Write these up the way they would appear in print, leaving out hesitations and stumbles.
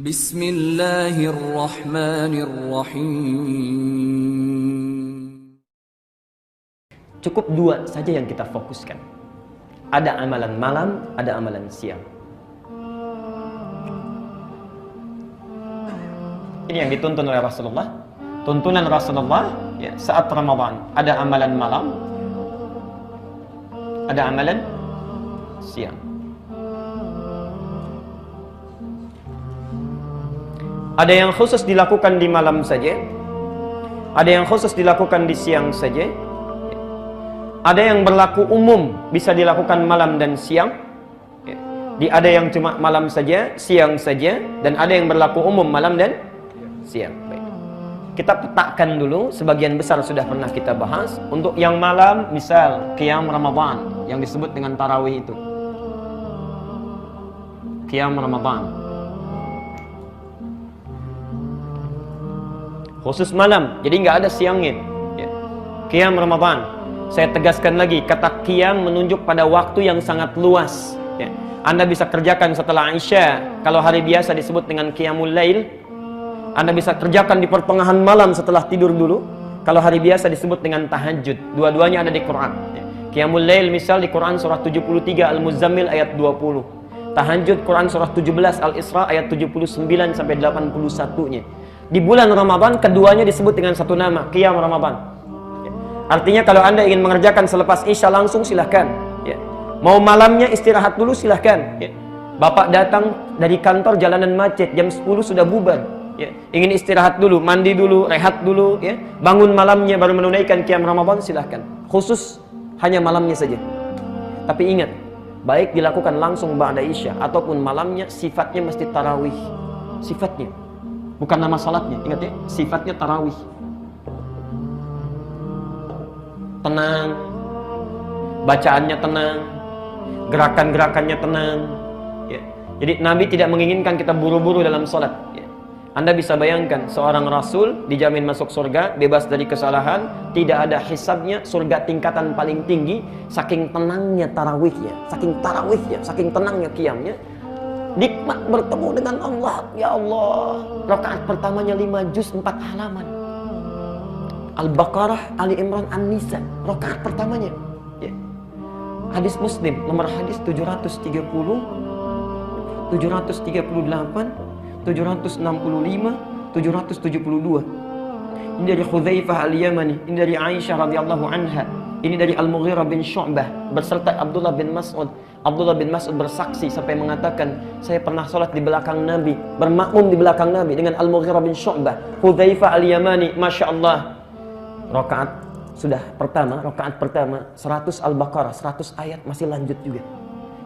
Bismillahirrahmanirrahim. Cukup dua saja yang kita fokuskan. Ada amalan malam, ada amalan siang. Ini yang dituntun oleh Rasulullah. Tuntunan Rasulullah ya, saat Ramadan. Ada amalan malam, ada amalan siang. Ada yang khusus dilakukan di malam saja, ada yang khusus dilakukan di siang saja. Ada yang berlaku umum, bisa dilakukan malam dan siang. Ada yang cuma malam saja, siang saja, dan ada yang berlaku umum malam dan siang. Baik. Kita petakan dulu, sebagian besar sudah pernah kita bahas. Untuk yang malam, misal qiyam Ramadan yang disebut dengan tarawih itu. Qiyam Ramadan. Khusus malam, jadi nggak ada siangnya. Qiyam Ramadan. Saya tegaskan lagi, kata qiyam menunjuk pada waktu yang sangat luas. Anda bisa kerjakan setelah Isya, kalau hari biasa disebut dengan qiyamul lail. Anda bisa kerjakan di pertengahan malam setelah tidur dulu, kalau hari biasa disebut dengan tahajud. Dua-duanya ada di Quran. Qiyamul lail misal di Quran surah 73 Al-Muzammil ayat 20. Tahajud Quran surah 17 Al-Isra ayat 79 sampai 81-nya. Di bulan Ramadan keduanya disebut dengan satu nama, qiyam Ramadan. Artinya kalau Anda ingin mengerjakan selepas Isya langsung silahkan. Mau malamnya istirahat dulu silahkan. Bapak datang dari kantor jalanan macet, jam 10 sudah bubar. Ingin istirahat dulu, mandi dulu, rehat dulu. Bangun malamnya baru menunaikan qiyam Ramadan silahkan. Khusus hanya malamnya saja. Tapi ingat, baik dilakukan langsung ba'da Isya ataupun malamnya, sifatnya mesti tarawih. Sifatnya, bukan nama salatnya. Ingat ya, sifatnya tarawih. Tenang, bacaannya tenang, gerakan-gerakannya tenang. Jadi Nabi tidak menginginkan kita buru-buru dalam sholat. Anda bisa bayangkan seorang Rasul dijamin masuk surga, bebas dari kesalahan, tidak ada hisabnya, surga tingkatan paling tinggi, saking tenangnya tarawihnya, saking tenangnya qiyamnya. Nikmat bertemu dengan Allah. Ya Allah, rakaat pertamanya 5 juz 4 halaman. Al-Baqarah, Ali Imran, An-Nisa, rakaat pertamanya. Hadis Muslim, nomor hadis 730, 738, 765, 772. Ini dari Hudzaifah Al-Yamani, ini dari Aisyah radhiyallahu anha, ini dari Al-Mughirah bin Syu'bah berserta Abdullah bin Mas'ud. Abdullah bin Mas'ud bersaksi sampai mengatakan, saya pernah sholat di belakang Nabi, bermakmum di belakang Nabi dengan Al-Mughirah bin Syu'bah. Hudzaifah Al-Yamani, Masya Allah, rakaat pertama 100 Al-Baqarah, 100 ayat masih lanjut juga.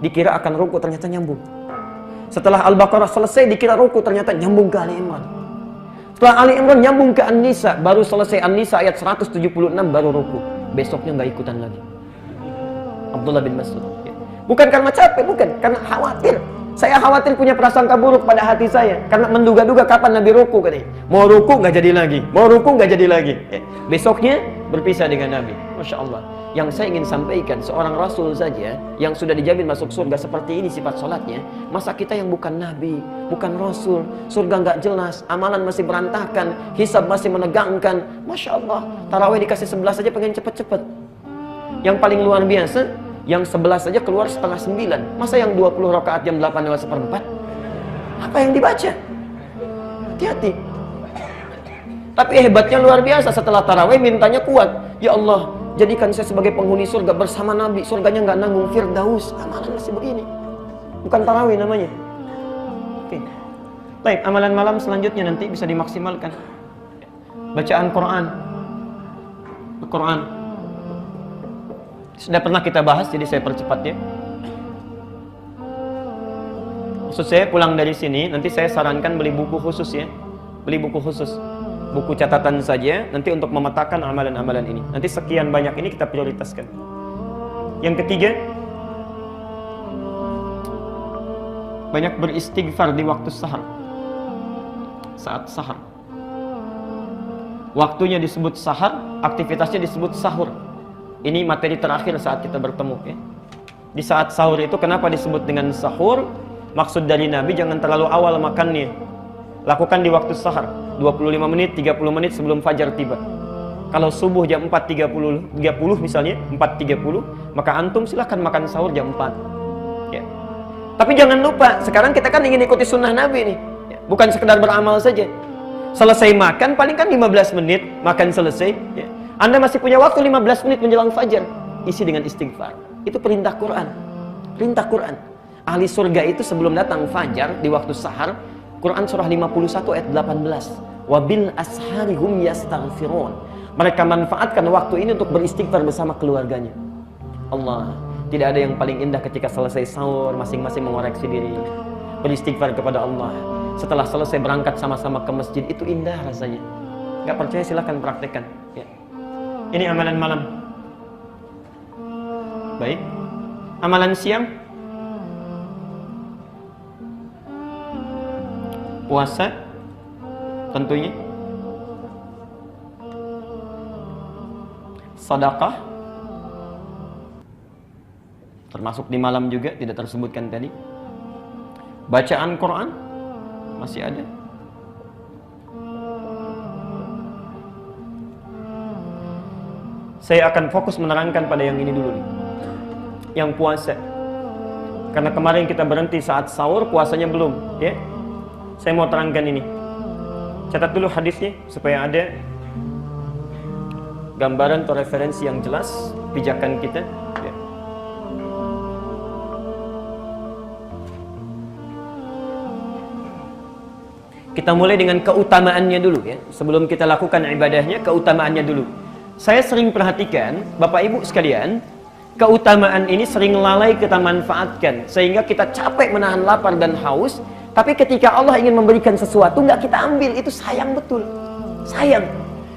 Dikira akan ruku, ternyata nyambung. Setelah Al-Baqarah selesai dikira ruku, ternyata nyambung ke Ali Imran. Setelah Ali Imran nyambung ke An-Nisa, baru selesai An-Nisa ayat 176 baru ruku. Besoknya nggak ikutan lagi. Abdullah bin Mas'ud. Bukan karena capek, bukan, karena khawatir. Saya khawatir punya prasangka buruk pada hati saya karena menduga-duga kapan Nabi ruku katanya. Mau ruku nggak jadi lagi, mau ruku nggak jadi lagi. Besoknya berpisah dengan Nabi. Masya Allah. Yang saya ingin sampaikan, seorang Rasul saja yang sudah dijamin masuk surga seperti ini sifat sholatnya, masa kita yang bukan Nabi, bukan Rasul, surga nggak jelas, amalan masih berantakan, hisab masih menegangkan. Masya Allah, tarawih dikasih 11 saja pengen cepet-cepet. Yang paling luar biasa, yang 11 saja keluar setengah 9. Masa yang 20 rakaat jam 8:04? Apa yang dibaca? Hati-hati. Tapi hebatnya luar biasa, setelah tarawih mintanya kuat. Ya Allah, jadikan saya sebagai penghuni surga bersama Nabi. Surganya nggak nanggung, Firdaus. Amalan masih begini. Bukan tarawih namanya. Oke. Baik, amalan malam selanjutnya nanti bisa dimaksimalkan. Bacaan Quran. Al-Quran. Sudah pernah kita bahas, jadi saya percepat ya. Maksud saya pulang dari sini, nanti saya sarankan beli buku khusus ya. Beli buku khusus. Buku catatan saja, nanti untuk memetakan amalan-amalan ini. Nanti sekian banyak ini kita prioritaskan. Yang ketiga, banyak beristighfar di waktu sahar. Saat sahar. Waktunya disebut sahar, aktivitasnya disebut sahur. Ini materi terakhir saat kita bertemu ya. Di saat sahur itu kenapa disebut dengan sahur? Maksud dari Nabi jangan terlalu awal makannya. lakukan di waktu sahar, 25 menit, 30 menit sebelum fajar tiba. Kalau subuh jam 4.30 misalnya, 4.30, maka antum silahkan makan sahur jam 4. Ya. Tapi jangan lupa, sekarang kita kan ingin ikuti sunnah Nabi nih. Ya. Bukan sekedar beramal saja. Selesai makan, paling kan 15 menit, makan selesai. Ya. Anda masih punya waktu 15 menit menjelang fajar. Isi dengan istighfar. Itu perintah Quran. Perintah Quran. Ahli surga itu sebelum datang fajar, di waktu sahar, Quran surah 51 ayat 18. Wabil asharihum yastaghfirun. Mereka manfaatkan waktu ini untuk beristighfar bersama keluarganya. Allah, tidak ada yang paling indah ketika selesai sahur, masing-masing mengoreksi diri, beristighfar kepada Allah. Setelah selesai berangkat sama-sama ke masjid, itu indah rasanya. Gak percaya silahkan praktekkan. Ya. Ini amalan malam. Baik. Amalan siang. Puasa tentunya. Sedekah termasuk di malam juga, tidak tersebutkan tadi. Bacaan Quran masih ada. Saya akan fokus menerangkan pada yang ini dulu nih. Yang puasa. Karena kemarin kita berhenti saat sahur, puasanya belum, ya. Saya mau terangkan ini. Catat dulu hadisnya supaya ada gambaran atau referensi yang jelas pijakan kita. Ya. Kita mulai dengan keutamaannya dulu ya. Sebelum kita lakukan ibadahnya, keutamaannya dulu. Saya sering perhatikan, Bapak Ibu sekalian, keutamaan ini sering lalai kita manfaatkan sehingga kita capek menahan lapar dan haus. Tapi ketika Allah ingin memberikan sesuatu, nggak kita ambil, itu sayang betul. Sayang.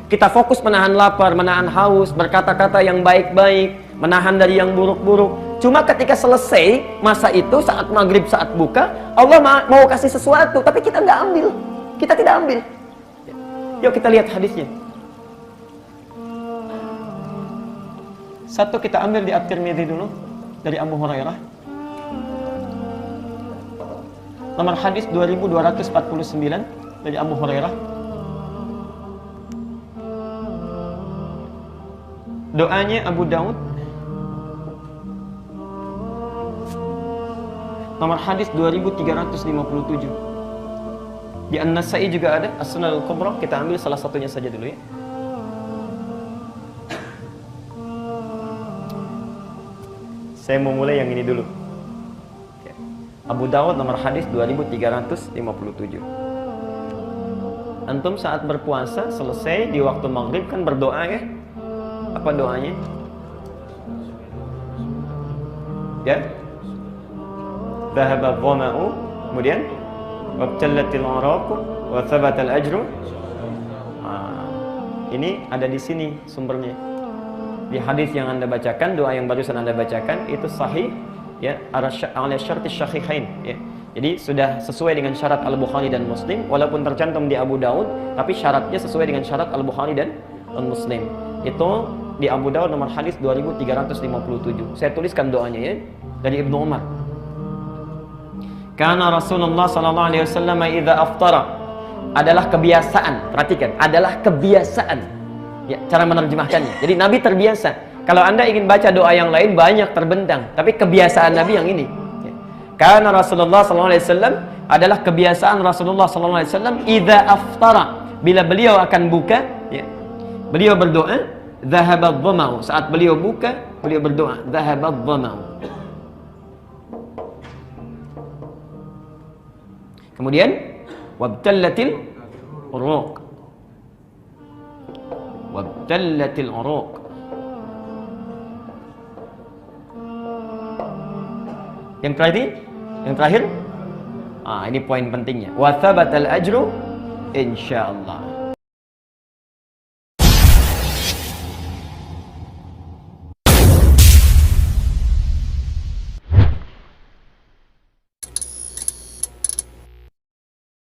Kita fokus menahan lapar, menahan haus, berkata-kata yang baik-baik, menahan dari yang buruk-buruk. Cuma ketika selesai masa itu, saat maghrib, saat buka, Allah mau kasih sesuatu, tapi kita nggak ambil. Kita tidak ambil. Yuk kita lihat hadisnya. Satu kita ambil di At-Tirmidzi dulu, dari Abu Hurairah. Nomor hadis 2249 dari Abu Hurairah. Doanya Abu Daud. Nomor hadis 2357. Di An-Nasa'i juga ada, As-Sunan Al-Kubra. Kita ambil salah satunya saja dulu ya. Saya mau mulai yang ini dulu. Abu Daud nomor hadis 2357. Antum saat berpuasa selesai di waktu maghrib kan berdoa ya? Apa doanya? Ya? Dhahaba dhama'u, kemudian wabtallatil araqu wa thabatal ajru. Ini ada di sini sumbernya. Di hadis yang Anda bacakan, doa yang barusan Anda bacakan itu sahih. Ya, ala syarti syakhihain ya. Jadi sudah sesuai dengan syarat Al-Bukhari dan Muslim, walaupun tercantum di Abu Daud, tapi syaratnya sesuai dengan syarat Al-Bukhari dan Muslim. Itu di Abu Daud nomor hadis 2357. Saya tuliskan doanya ya, dari Ibnu Umar. Karena Rasulullah sallallahu alaihi wasallam idza aftara, adalah kebiasaan, perhatikan, adalah kebiasaan. Ya, cara menerjemahkannya. Jadi Nabi terbiasa. Kalau Anda ingin baca doa yang lain banyak terbentang, tapi kebiasaan Nabi yang ini. Karena Rasulullah SAW adalah kebiasaan Rasulullah SAW. Idza aftara, bila beliau akan buka, ya, beliau berdoa. Dhahabad dhama'u, saat beliau buka, beliau berdoa. Dhahabad dhama'u. Kemudian wabtallatil uruq. Wabtallatil uruq. Yang terakhir, ini poin pentingnya. Wa thabatal ajru insyaallah.